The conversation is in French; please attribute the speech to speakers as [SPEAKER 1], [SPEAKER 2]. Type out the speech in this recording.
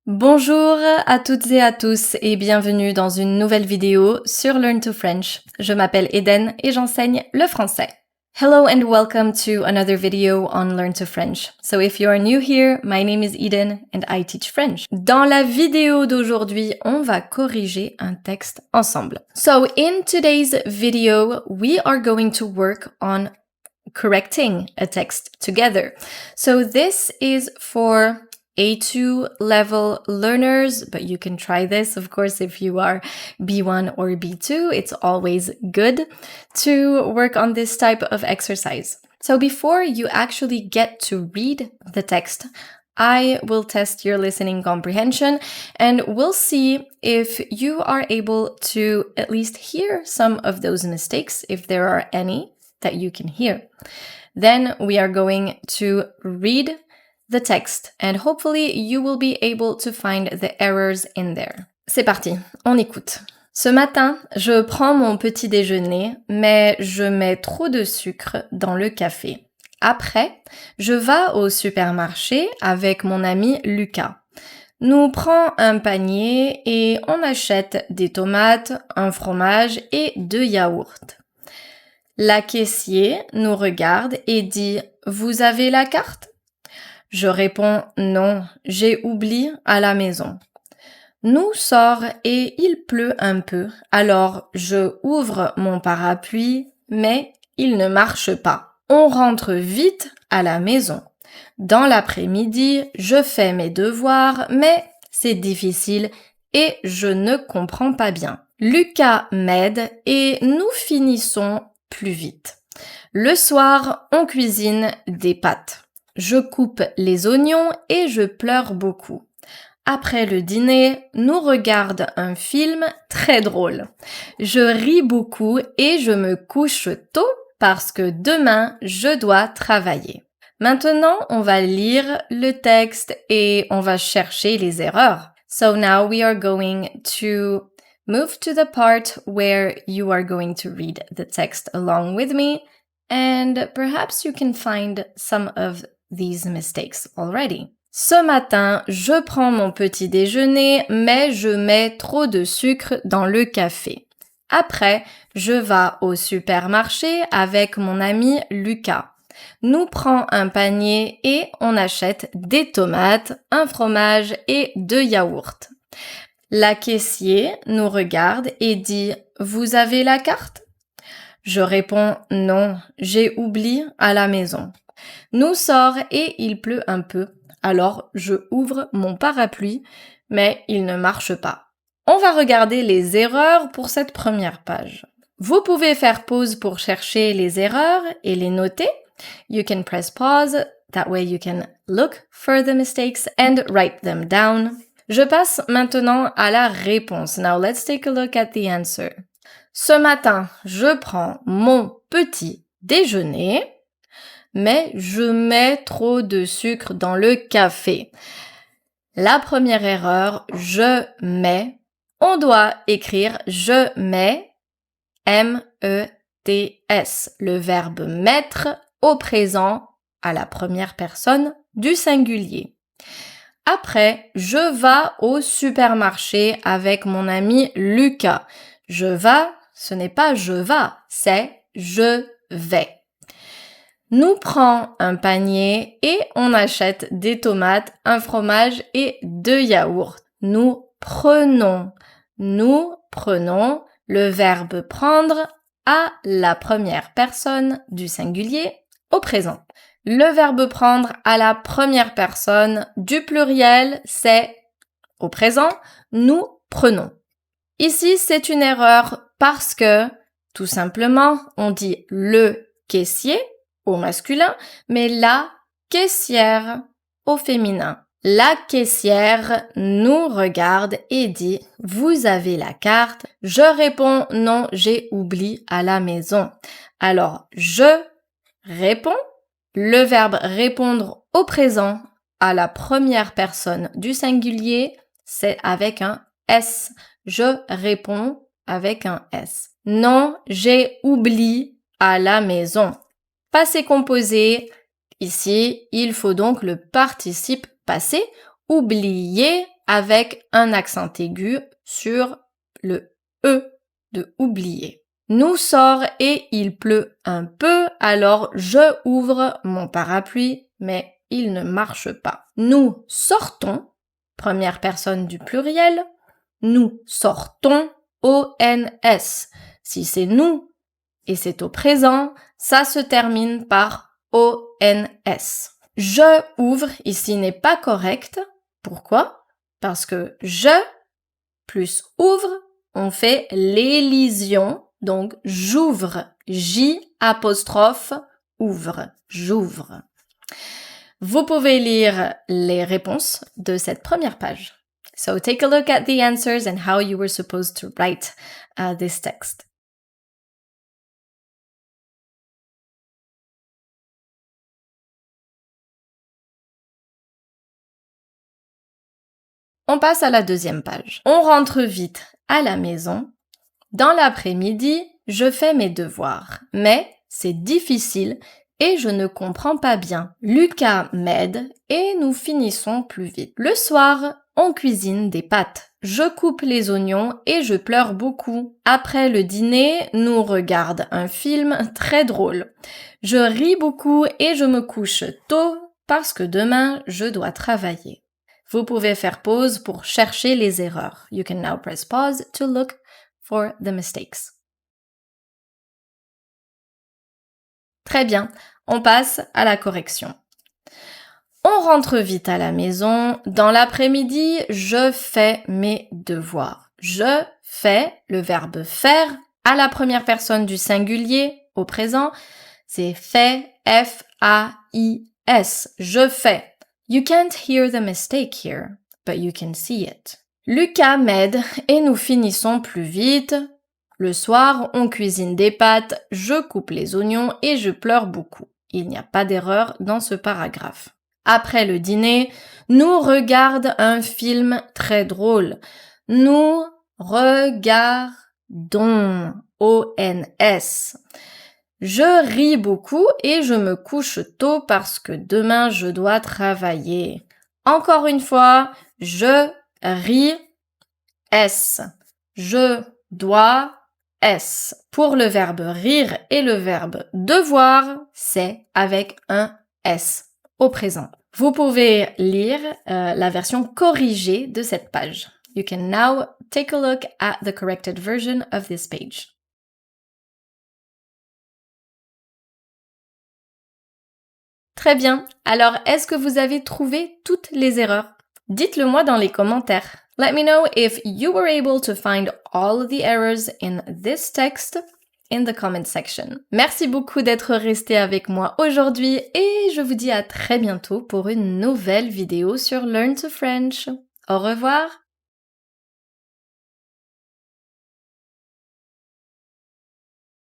[SPEAKER 1] Bonjour à toutes et à tous et bienvenue dans une nouvelle vidéo sur Learn to French. Je m'appelle Eden et j'enseigne le français. Hello and welcome to another video on Learn to French. So if you are new here, my name is Eden and I teach French. Dans la vidéo d'aujourd'hui, on va corriger un texte ensemble. So in today's video, we are going to work on correcting a text together. So this is for A2 level learners, but you can try this, of course, if you are B1 or B2. It's always good to work on this type of exercise. So before you actually get to read the text, I will test your listening comprehension and we'll see if you are able to at least hear some of those mistakes, if there are any that you can hear. Then we are going to read the text and hopefully you will be able to find the errors in there. C'est parti, on écoute. Ce matin, je prends mon petit déjeuner, mais je mets trop de sucre dans le café. Après, je vais au supermarché avec mon ami Lucas. Nous prenons un panier et on achète des tomates, un fromage et 2 yaourts. La caissier nous regarde et dit « Vous avez la carte ?» Je réponds « Non, j'ai oublié à la maison. » Nous sort et il pleut un peu, alors je ouvre mon parapluie, mais il ne marche pas. On rentre vite à la maison. Dans l'après-midi, je fais mes devoirs, mais c'est difficile et je ne comprends pas bien. Lucas m'aide et nous finissons plus vite. Le soir, on cuisine des pâtes. Je coupe les oignons et je pleure beaucoup. Après le dîner, nous regardons un film très drôle. Je ris beaucoup et je me couche tôt parce que demain, je dois travailler. Maintenant, on va lire le texte et on va chercher les erreurs. So now we are going to move to the part where you are going to read the text along with me and perhaps you can find some of these mistakes already. Ce matin, je prends mon petit déjeuner, mais je mets trop de sucre dans le café. Après, je vais au supermarché avec mon ami Lucas. Nous prenons un panier et on achète des tomates, un fromage et 2 yaourts. La caissier nous regarde et dit « Vous avez la carte ?» Je réponds « Non, j'ai oublié à la maison. » Nous sort et il pleut un peu, alors je ouvre mon parapluie, mais il ne marche pas. On va regarder les erreurs pour cette première page. Vous pouvez faire pause pour chercher les erreurs et les noter. You can press pause, that way you can look for the mistakes and write them down. Je passe maintenant à la réponse. Now let's take a look at the answer. Ce matin, je prends mon petit déjeuner, mais je mets trop de sucre dans le café. La première erreur, je mets. On doit écrire je mets, M-E-T-S, le verbe mettre au présent à la première personne du singulier. Après, je vais au supermarché avec mon ami Lucas. Je vais, ce n'est pas je vais, c'est je vais. Nous prenons un panier et on achète des tomates, un fromage et 2 yaourts. Nous prenons le verbe prendre à la première personne du singulier au présent. Le verbe prendre à la première personne du pluriel, c'est au présent, nous prenons. Ici, c'est une erreur parce que, tout simplement, on dit le caissier au masculin, mais la caissière au féminin. La caissière nous regarde et dit « Vous avez la carte ?» Je réponds « Non, j'ai oublié à la maison. » Alors, je réponds. Le verbe répondre au présent à la première personne du singulier, c'est avec un S. Je réponds avec un S. Non, j'ai oublié à la maison. Passé composé, ici, il faut donc le participe passé. Oublier, avec un accent aigu sur le E de oublier. Nous sort et il pleut un peu, alors je ouvre mon parapluie, mais il ne marche pas. Nous sortons, première personne du pluriel, nous sortons, ONS. Si c'est nous et c'est au présent, ça se termine par ONS. Je ouvre ici n'est pas correct. Pourquoi? Parce que je plus ouvre, on fait l'élision. Donc, j'ouvre, J apostrophe ouvre, j'ouvre. Vous pouvez lire les réponses de cette première page. So take a look at the answers and how you were supposed to write this text. On passe à la deuxième page. On rentre vite à la maison. Dans l'après-midi, je fais mes devoirs, mais c'est difficile et je ne comprends pas bien. Lucas m'aide et nous finissons plus vite. Le soir, on cuisine des pâtes. Je coupe les oignons et je pleure beaucoup. Après le dîner, nous regardons un film très drôle. Je ris beaucoup et je me couche tôt parce que demain, je dois travailler. Vous pouvez faire pause pour chercher les erreurs. You can now press pause to look for the mistakes. Très bien, on passe à la correction. On rentre vite à la maison. Dans l'après-midi, je fais mes devoirs. Je fais le verbe faire à la première personne du singulier au présent. C'est fait, F-A-I-S. Je fais. You can't hear the mistake here, but you can see it. Lucas m'aide et nous finissons plus vite. Le soir, on cuisine des pâtes, je coupe les oignons et je pleure beaucoup. Il n'y a pas d'erreur dans ce paragraphe. Après le dîner, nous regardons un film très drôle. Nous regardons, O-N-S. Je ris beaucoup et je me couche tôt parce que demain je dois travailler. Encore une fois, je ris, S. Je dois, S. Pour le verbe rire et le verbe devoir, c'est avec un S au présent. Vous pouvez lire la version corrigée de cette page. You can now take a look at the corrected version of this page. Très bien. Alors, est-ce que vous avez trouvé toutes les erreurs? Dites-le moi dans les commentaires. Let me know if you were able to find all the errors in this text in the comment section. Merci beaucoup d'être resté avec moi aujourd'hui et je vous dis à très bientôt pour une nouvelle vidéo sur Learn to French. Au revoir!